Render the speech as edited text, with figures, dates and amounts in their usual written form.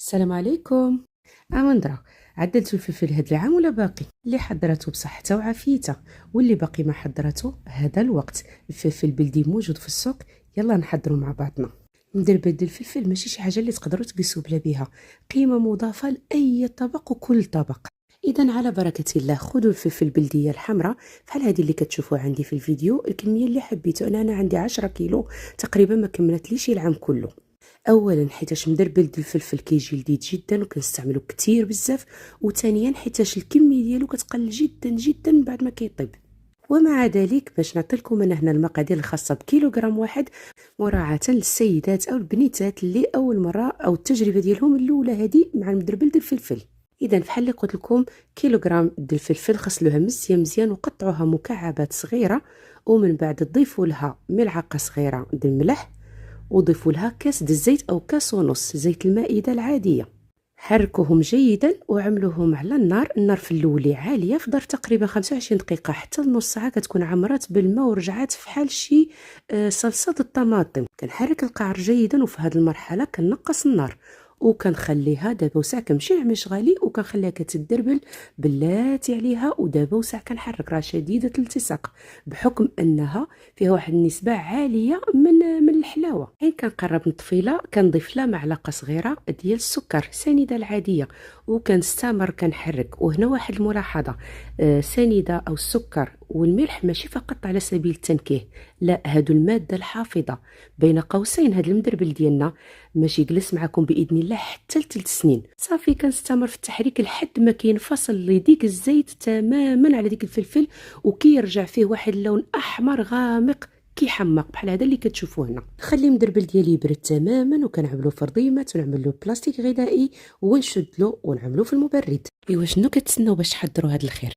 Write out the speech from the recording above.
السلام عليكم. امندرا، عدلتوا الفلفل هاد العام ولا باقي؟ اللي حضرته بصحته وعافيته، واللي باقي ما حضرته هذا الوقت. الفلفل البلدي موجود في السوق، يلا نحضروا مع بعضنا. مدربد الفلفل ماشي شي حاجه اللي تقدروا تقيسوا بلا بها، قيمه مضافه لاي طبق وكل طبق. اذا على بركه الله خذوا الفلفل البلديه الحمراء بحال هذه اللي كتشوفوا عندي في الفيديو. الكميه اللي حبيته انا عندي 10 كيلو تقريبا، ما كملتليش العام كله. اولا حيتاش مدربلد الفلفل كيجي لذيذ جدا وكنستعملو كتير بزاف، وثانيا حيتاش الكميه ديالو كتقل جدا جدا بعد ما كيطيب. ومع ذلك باش نعطيكم انا هنا المقادير الخاصه بكيلوغرام واحد، مراعاه للسيدات او البنيتات اللي اول مره او التجربه ديالهم الاولى هذه مع المدربل ديال الفلفل. اذا بحال اللي قلت لكم، كيلوغرام ديال الفلفل غسلوها مزيان مزيان وقطعوها مكعبات صغيره، ومن بعد تضيفوا لها ملعقه صغيره ديال الملح، وضيفوا لها كاس د الزيت او كاس ونص زيت المائده العاديه. حركوهم جيدا وعملوهم على النار في الاولى عاليه في ظرف تقريبا 25 دقيقه حتى لنص ساعه، كتكون عمرات بالماء ورجعات في حال شي صلصه الطماطم. كنحرك القعر جيدا، وفي هذه المرحله كنقص النار وكنخليها دابا وساعه كنمشي نعمل شغالي وكنخليها كتدربل بلاتي عليها، ودابا وساعه كنحرك راه شديده الالتصاق بحكم انها فيها واحد النسبه عاليه من الحلاوه. حين كنقرب نطفيلا كنضيف لها معلقه صغيره ديال السكر سنيده العاديه، وكنستمر كنحرك. وهنا واحد الملاحظه، سنيده او السكر والملح ماشي فقط على سبيل التنكيه، لا، هادو الماده الحافظه. بين قوسين هاد المدربل ديالنا ماشي يجلس معكم باذن الله حتى ل3 سنين. صافي كنستمر في التحريك لحد ما كينفصل لديك الزيت تماما على ديك الفلفل، وكيرجع فيه واحد اللون احمر غامق كيحمق بحال هذا اللي كتشوفوه هنا. نخلي المدربل ديالي يبرد تماما وكنعملو فرضيمات ونعمل له بلاستيك غذائي ونشد له ونعملو في المبرد. ايوا شنو كتسناو باش تحضروا هذا الخير؟